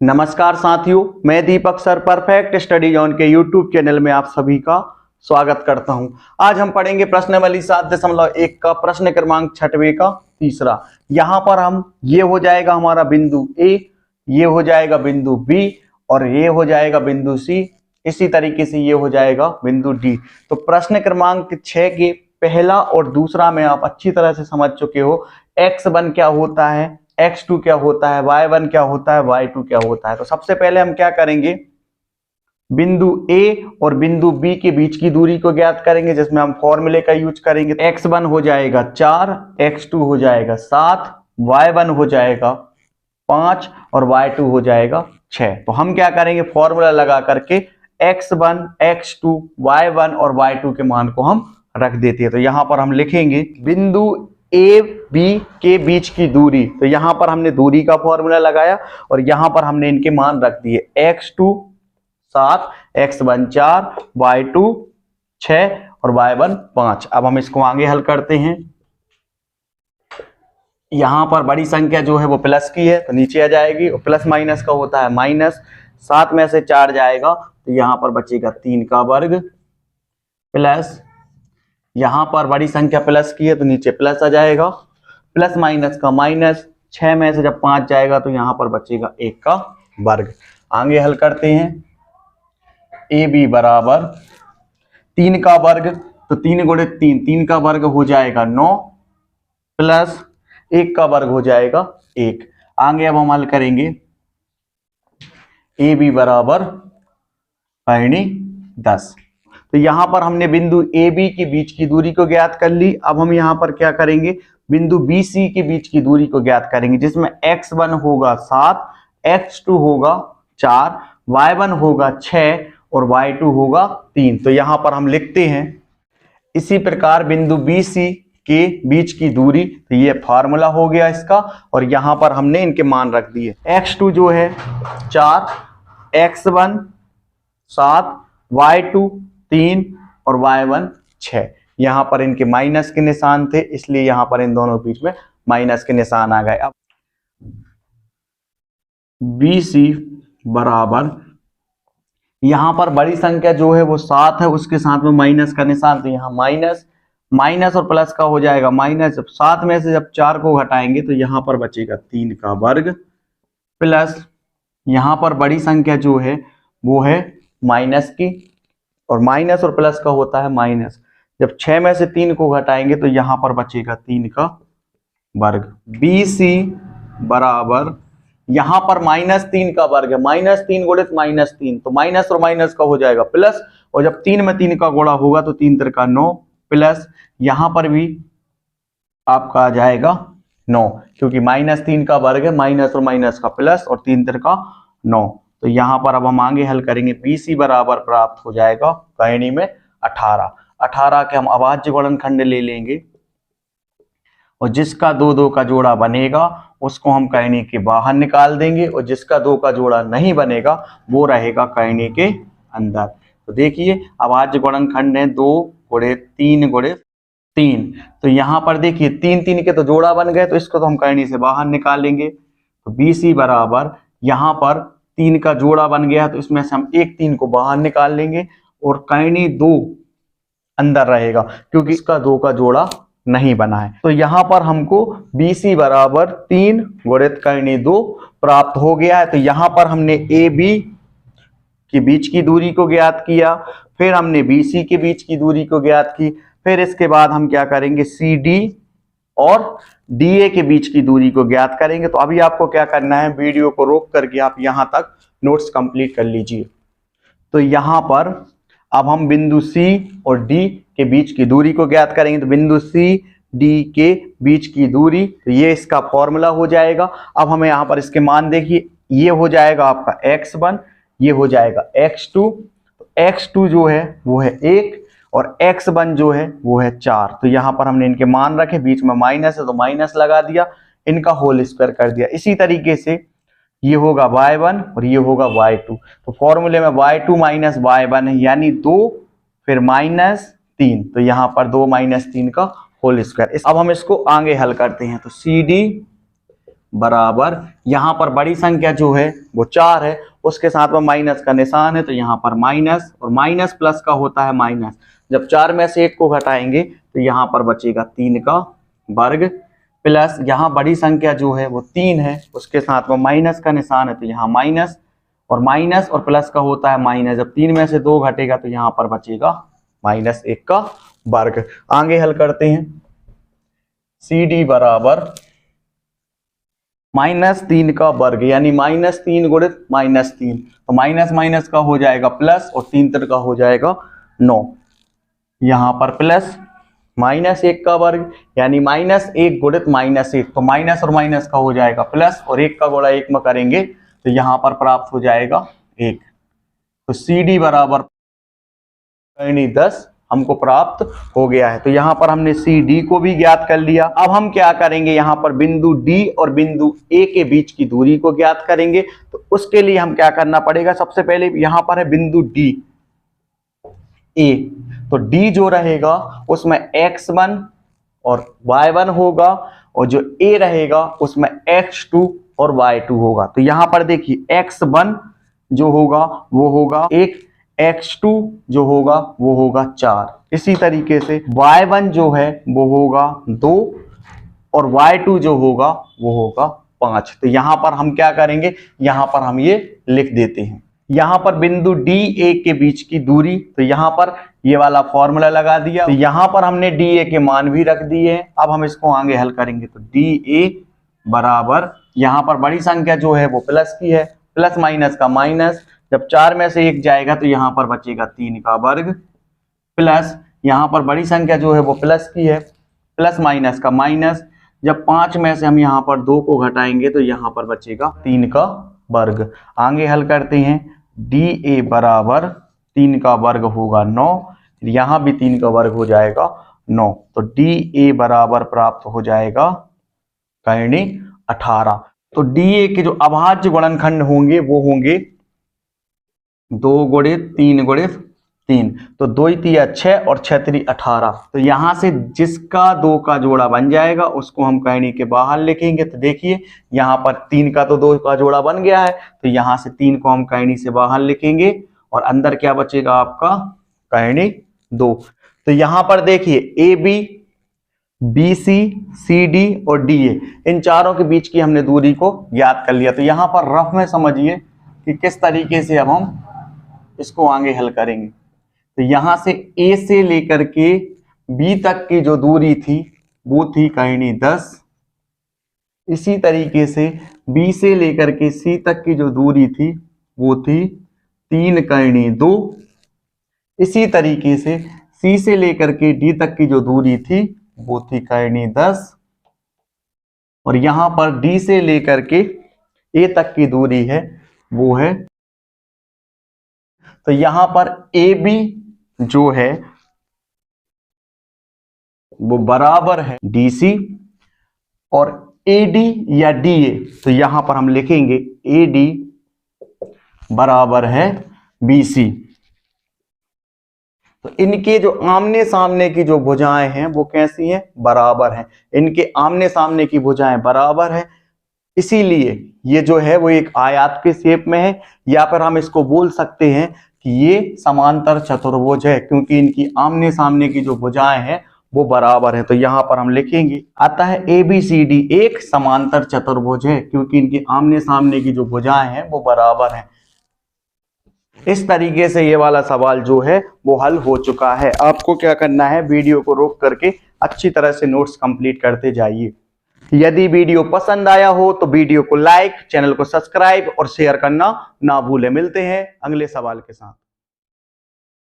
नमस्कार साथियों, मैं दीपक सर परफेक्ट स्टडी जोन के यूट्यूब चैनल में आप सभी का स्वागत करता हूं। आज हम पढ़ेंगे प्रश्नावली 7.1 का प्रश्न क्रमांक 6वें का तीसरा। यहां पर हम ये हो जाएगा हमारा बिंदु ए, ये हो जाएगा बिंदु बी और ये हो जाएगा बिंदु सी। इसी तरीके से ये हो जाएगा बिंदु डी। तो प्रश्न क्रमांक 6 के पहला और दूसरा में आप अच्छी तरह से समझ चुके हो। x1 क्या होता है, x2 क्या होता है, y1 क्या होता है, y2 क्या होता है। तो सबसे पहले हम क्या करेंगे, बिंदु A और बिंदु B के बीच की दूरी को ज्ञात करेंगे, जिसमें हम फॉर्मूले का यूज करेंगे। x1 हो जाएगा 4, x2 हो जाएगा 7, y1 हो जाएगा 5 और y2 हो जाएगा 6। तो हम क्या करेंगे, फॉर्मूला लगा करके x1, x2, y1 और y2 के मान को हम रख देते हैं। तो यहां पर हम लिखेंगे बिंदु ए बी के बीच की दूरी। तो यहां पर हमने दूरी का फॉर्मूला लगाया और यहां पर हमने इनके मान रख दिए। x2 7, x1 4, y2 6 और y1 5। अब हम इसको आगे हल करते हैं। यहां पर बड़ी संख्या जो है वो प्लस की है तो नीचे आ जाएगी, और प्लस माइनस का होता है माइनस। 7 में से 4 जाएगा तो यहां पर बचेगा 3 का वर्ग, प्लस यहां पर बड़ी संख्या प्लस की है तो नीचे प्लस आ जाएगा, प्लस माइनस का माइनस। 6 में से जब 5 जाएगा तो यहां पर बचेगा 1 का वर्ग। आगे हल करते हैं। ए बी बराबर 3 का वर्ग, तो 3 गुणित 3, 3 का वर्ग हो जाएगा 9, प्लस 1 का वर्ग हो जाएगा 1। आगे अब हम हल करेंगे। ए बी बराबर 10। तो यहां पर हमने बिंदु ए बी के बीच की दूरी को ज्ञात कर ली। अब हम यहां पर क्या करेंगे, बिंदु बी सी के बीच की दूरी को ज्ञात करेंगे, जिसमें x1 होगा 7, x2 होगा 4, y1 होगा 6 और y2 होगा 3। तो यहां पर हम लिखते हैं इसी प्रकार बिंदु बी सी के बीच की दूरी। तो ये फार्मूला हो गया इसका, और यहां पर हमने इनके मान रख दिए। x2 जो है 4, x1 7, y2 3 और y1 6। यहां पर इनके माइनस के निशान थे, इसलिए यहां पर इन दोनों के बीच में माइनस के निशान आ गए। अब BC बराबर, यहां पर बड़ी संख्या जो है वो 7 है, उसके साथ में माइनस का निशान, तो यहां माइनस माइनस और प्लस का हो जाएगा माइनस। जब 7 में से जब 4 को घटाएंगे तो यहां पर बचेगा 3 का वर्ग, प्लस यहां पर बड़ी संख्या जो है वो है माइनस की, और माइनस और प्लस का होता है माइनस। जब 6 में से 3 को घटाएंगे तो यहां पर बचेगा 3 का वर्ग। BC बराबर, यहां पर -3 का वर्ग है, -3 गुणित -3, तो माइनस और माइनस का हो जाएगा प्लस, और जब 3 में 3 का गुणा होगा तो 3 त्रिका 9, प्लस यहां पर भी आपका आ जाएगा 9, क्योंकि -3 का वर्ग है, माइनस और माइनस का प्लस, और 3 त्रिका 9। तो यहां पर अब हम आगे हल करेंगे। BC बराबर प्राप्त हो जाएगा कहेनी में 18 के हम अभाज्य गुणनखंड ले लेंगे, और जिसका 2 का जोड़ा बनेगा उसको हम कहेनी के बाहर निकाल देंगे, और जिसका 2 का जोड़ा नहीं बनेगा वो रहेगा कहेनी के अंदर। तो देखिए अभाज्य गुणनखंड है 2 गुणित 3 गुणित 3। तो यहां पर देखिए 3 के तो जोड़ा बन गए, तो इसको तो हम कहेनी से बाहर निकालेंगे। तो BC बराबर, यहां पर 3 का जोड़ा बन गया तो इसमें से हम एक 3 को बाहर निकाल लेंगे, और कहेनी 2 अंदर रहेगा क्योंकि इसका 2 का जोड़ा नहीं बना है। तो यहां पर हमको BC बराबर 3 गुणित कहेनी 2 प्राप्त हो गया है। तो यहां पर हमने AB के बीच की दूरी को ज्ञात किया, फिर हमने BC के बीच की दूरी को ज्ञात की, फिर इसके बाद हम क्या करेंगे, CD और DA के बीच की दूरी को ज्ञात करेंगे। तो अभी आपको क्या करना है, वीडियो को रोक करके आप यहां तक नोट्स कंप्लीट कर लीजिए। तो यहां पर अब हम बिंदु C और D के बीच की दूरी को ज्ञात करेंगे। तो बिंदु C D के बीच की दूरी, तो ये इसका फॉर्मूला हो जाएगा। अब हमें यहां पर इसके मान देखिए, ये हो जाएगा आपका x1, ये हो जाएगा x2। तो x2 जो है वो है 1 और x1 जो है वो है 4। तो यहां पर हमने इनके मान रखे, बीच में माइनस है तो माइनस लगा दिया, इनका होल स्क्वायर कर दिया। इसी तरीके से ये होगा y1 और ये होगा y2। तो फॉर्मूले में y2 माइनस y1 है, यानी 2 फिर -3, तो यहां पर 2 - 3 का होल स्क्वायर। अब हम इसको आगे हल करते हैं। तो CD बराबर, यहाँ पर बड़ी संख्या जो है वो 4 है, उसके साथ में माइनस का निशान है, तो यहाँ पर माइनस, और माइनस प्लस का होता है माइनस। जब 4 में से 1 को घटाएंगे तो यहाँ पर बचेगा 3 का वर्ग, प्लस यहाँ बड़ी संख्या जो है वो 3 है, उसके साथ में माइनस का निशान है, तो यहाँ माइनस और प्लस का होता है माइनस। जब 3 में से 2 घटेगा तो यहाँ पर बचेगा -1 का वर्ग। आगे हल करते हैं। सी डी बराबर -3 का वर्ग, यानी -3 गुणित -3, तो माइनस माइनस का हो जाएगा प्लस, और 3 3 का हो जाएगा 9। यहाँ पर प्लस -1 का वर्ग, यानी -1 गुणित -1, तो माइनस और माइनस का हो जाएगा प्लस, और 1 का गुणा 1 में करेंगे तो यहाँ पर प्राप्त हो जाएगा 1। तो सी डी बराबर 10 हमको प्राप्त हो गया है। तो यहाँ पर हमने सी डी को भी ज्ञात कर लिया। अब हम क्या करेंगे, यहाँ पर बिंदु डी और बिंदु ए के बीच की दूरी को ज्ञात करेंगे। तो उसके लिए हम क्या करना पड़ेगा, सबसे पहले यहाँ पर है बिंदु डी ए, तो डी जो रहेगा उसमें x1 और y1 होगा, और जो a रहेगा उसमें x2 और y2 होगा। तो यहाँ पर देखिए x1 जो होगा वो होगा 1, x2 जो होगा वो होगा 4। इसी तरीके से y1 जो है वो होगा 2, और y2 जो होगा वो होगा 5। तो यहाँ पर हम क्या करेंगे, यहाँ पर हम ये लिख देते हैं। यहाँ पर बिंदु डी ए के बीच की दूरी, तो यहाँ पर ये वाला फॉर्मूला लगा दिया। तो यहाँ पर हमने डी ए के मान भी रख दिए हैं। अब हम इसको आगे हल करेंगे। तो डी ए बराबर, यहाँ पर बड़ी संख्या जो है वो प्लस की है, प्लस माइनस का माइनस, जब 4 में से 1 जाएगा तो यहाँ पर बचेगा 3 का वर्ग, प्लस यहाँ पर बड़ी संख्या जो है वो प्लस की है, प्लस माइनस का माइनस, जब 5 में से हम यहाँ पर 2 को घटाएंगे तो यहाँ पर बचेगा 3 का वर्ग। आगे हल करते हैं। डी ए बराबर 3 का वर्ग होगा 9, यहाँ भी 3 का वर्ग हो जाएगा 9, तो डी ए बराबर प्राप्त हो जाएगा करणी 18। तो डी ए के जो अभाज्य गुणनखंड होंगे वो होंगे 2 गुणित 3 गुणित 3, तो 2 3 6 और 6 3 18। तो यहाँ से जिसका 2 का जोड़ा बन जाएगा उसको हम करनी के बाहर लिखेंगे। तो देखिए यहाँ पर 3 का तो 2 का जोड़ा बन गया है, तो यहाँ से 3 को हम करनी से बाहर लिखेंगे, और अंदर क्या बचेगा आपका करनी 2। तो यहाँ पर देखिए A B, B C, C D और डी ए, इन चारों के बीच की हमने दूरी को ज्ञात कर लिया। तो यहाँ पर रफ में समझिए कि किस तरीके से अब हम इसको आगे हल करेंगे। तो यहाँ से ए से लेकर के बी तक की जो दूरी थी वो थी करनी 10। इसी तरीके से बी से लेकर के सी तक की जो दूरी थी वो थी 3 करनी 2। इसी तरीके से सी से लेकर के डी तक की जो दूरी थी वो थी करनी 10, और यहाँ पर डी से लेकर के ए तक की दूरी है वो है, तो यहाँ पर ए बी जो है वो बराबर है डी सी, और ए डी या डी ए, तो यहाँ पर हम लिखेंगे ए डी बराबर है बी सी। तो इनके जो आमने सामने की जो भुजाएं हैं वो कैसी हैं, बराबर हैं। इनके आमने सामने की भुजाएं बराबर हैं, इसीलिए ये जो है वो एक आयत के शेप में है, या फिर हम इसको बोल सकते हैं कि ये समांतर चतुर्भुज है, क्योंकि इनकी आमने सामने की जो भुजाएं हैं वो बराबर है। तो यहाँ पर हम लिखेंगे अतः ए बी सी डी एक समांतर चतुर्भुज है, क्योंकि इनकी आमने सामने की जो भुजाएं हैं वो बराबर हैं। इस तरीके से ये वाला सवाल जो है वो हल हो चुका है। आपको क्या करना है, वीडियो को रोक करके अच्छी तरह से नोट्स कंप्लीट करते जाइए। यदि वीडियो पसंद आया हो तो वीडियो को लाइक, चैनल को सब्सक्राइब और शेयर करना ना भूलें। मिलते हैं अगले सवाल के साथ।